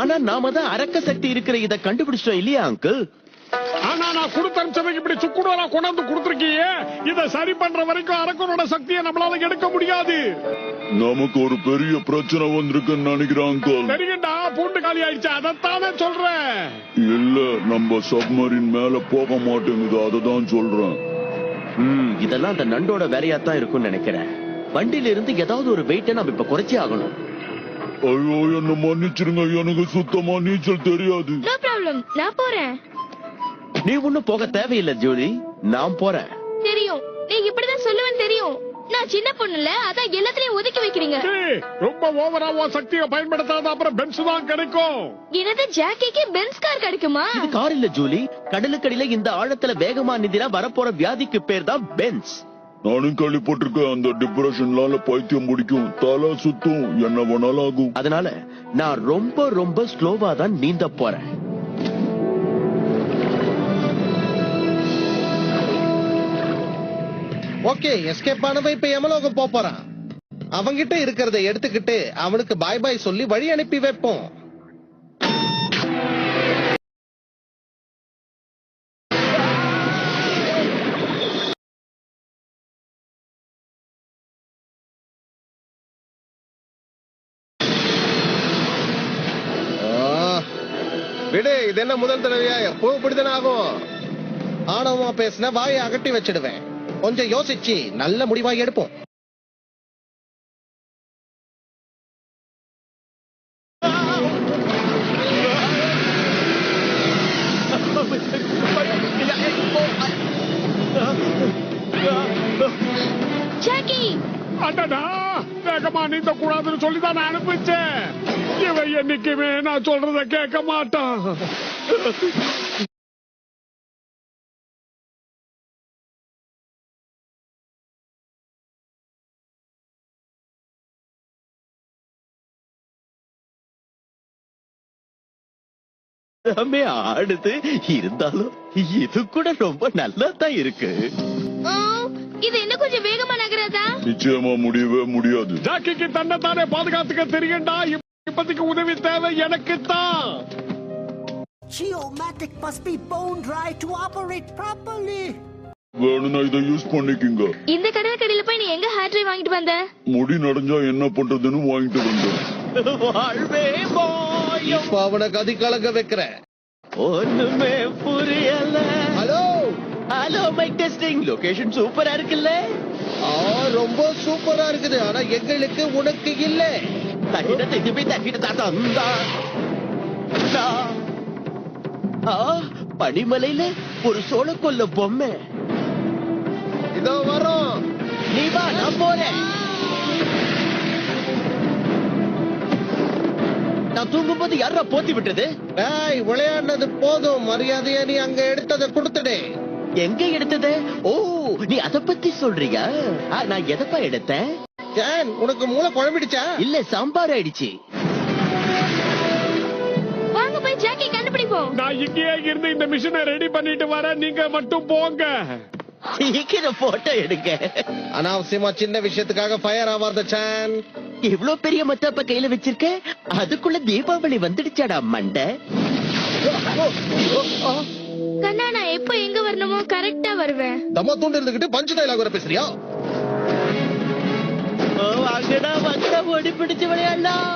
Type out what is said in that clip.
ஆனா நாம தான் அரக்க சக்தி இருக்கிற இத கண்டுபிடிச்சோம் இல்லையா அங்கிள்? ஆனா நான் கொடுத்தனுச்சதுக்கு இப்படி சுக்குடோரா கொண்டாந்து கொடுத்துருக்கீங்க. இத சரி பண்ற வரைக்கும் அரக்கனோட சக்தியை நம்மளால எடுக்க முடியாது. நமக்கு ஒரு பெரிய பிரச்சனை வந்திருக்குன்னு நினைக்கிறேன் அங்கிள். தெரியுண்டா, பூண்டு காலி ஆயிடுச்சு. அதத்தானே சொல்றேன். இல்ல, நம்ம சப்மரின் மேல போக மாட்டேங்குது, அததான் சொல்றேன். இதெல்லாம் அந்த நண்டோட வேலையாத்தான் இருக்கும்னு நினைக்கிறேன். வண்டியில இருந்து ஏதாவது ஒரு வெயிட்ட நம்ம இப்ப குறைச்சே ஆகணும். ஐயோ, என்ன மன்னிச்சிருங்க, எனக்கு சுத்தமா நீச்சல் தெரியாது. நோ ப்ராப்ளம், நான் போறேன். நீ ஒண்ணும் போக தேவையில்லை ஜூலி, நான் போறேன். தெரியும், நீ இப்படிதான் சொல்லுவேன்னு தெரியும். நான் சின்ன பொண்ணுல, அதான் எல்லாத்தையும் ஒதுக்கி வைக்கிறீங்க. ரொம்ப ஓவராவா சக்தியை பயன்படுத்தாத அப்புறம் பென்ஸ் தான் கிடைக்கும். எனது ஜாக்கிக்கு பென்ஸ் கார் கிடைக்குமா? இது கார் இல்ல ஜூலி, கடலுக்கடியில இந்த ஆழத்துல வேகமா நிதினா வரப்போற வியாதிக்கு பேர் தான் பென்ஸ். நானும் கேள்விப்பட்டிருக்கேன், அந்த டிப்ரெஷன்லால பைத்தியம் பிடிக்கும், தலை சுத்தும், என்ன வேணாலும் ஆகும். அதனால நான் ரொம்ப ரொம்ப ஸ்லோவா தான் நீந்த போறேன். ஓகே, எஸ்கேப் ஆனவன் இப்ப யமலோகம் போறான். அவங்கிட்ட இருக்கிறத எடுத்துக்கிட்டு அவனுக்கு பாய் பாய் சொல்லி வழி அனுப்பி வைப்போம். விடு, இது என்ன முதல் தடவையா? எப்போ இப்படித்தானே ஆகும். ஆணவமா பேசின வாயை அகட்டி வச்சிடுவேன். கொஞ்சம் யோசிச்சு நல்ல முடிவா எடுப்போம். ஜாக்கி, அடடா, வேகமா நீந்த கூடாதுன்னு சொல்லிதான் நான் அனுப்பிச்சேன். இவன் என்னைக்குமே நான் சொல்றத கேட்க மாட்டான். ஆடுது இருந்தாலும் இது கூட ரொம்ப நல்லா தான் இருக்கு. இது என்ன கொஞ்சம் வேகமா நகராதா? நிச்சயமா முடியவே முடியாது. ஜாக்கிக்கு தன்னைத்தானே பாதுகாத்துக்க தெரியுண்டா. இப்போதைக்கு உதவி தேவை எனக்கு தான். Geomatic must be bone dry to operate properly. வேணும்னா இதை யூஸ் பண்ணிக்கிங்க. இந்த கடற்கரையில போய் நீ எங்க ஹேர் ட்ரை வாங்கிட்டு வந்த? முடி நடைஞ்சா என்ன பண்றதுன்னு வாங்கிட்டு வந்தேன். வாழ்வே போயும் இப்ப அவனை கதி கலங்க வைக்கிற. ஒண்ணுமே புரியல. Hello hello, mic testing. Location சூப்பரா இருக்குல்ல? ரொம்ப சூப்பரா இருக்குது. ஆனா எங்களுக்கு உனக்கு இல்ல. தகிட திருப்பி தகிட தந்தா. பனிமலையில ஒரு சோழ கொல்ல பொம்மை. இதோ வரோம். நீ வா, நான் போறேன். நான் தூங்கும் போது யாரா போத்தி விட்டது? விளையாடுனது போதும், மரியாதையா நீ அங்க எடுத்ததை கொடுத்துடு. எங்க எடுத்தது? ஓ, நீ அத பத்தி சொல்றியா? நான் எதப்பா எடுத்தேன்? ஜான், உனக்கு மூளை குழம்பிடுச்சா? இல்ல, சாம்பார் ஆயிடுச்சு. வாங்க போய் ஜாக்கி கண்டுபிடிப்போம். நான் இங்கேயே இருந்து இந்த மிஷினை ரெடி பண்ணிட்டு வரேன். நீங்க மட்டும் போங்க. சீக்கிரம் போட்டோ எடுங்க. அனாவசியமா சின்ன விஷயத்துக்காக ஃபயர் ஆவாத ஜான். இவ்ளோ பெரிய மத்தாப்ப கையில வச்சிருக்க, அதுக்குள்ள தீபாவளி வந்துடுச்சாடா மண்டை. கண்ணா, நான் எப்ப எங்க வரணுமோ கரெக்டா வருவேன். தம்மா தூண்டு இருந்துகிட்டு பஞ்சு டைலாக் வர பேசுறியா? வாங்கடா, வந்தா ஓடி பிடிச்சு விளையாடலாம்.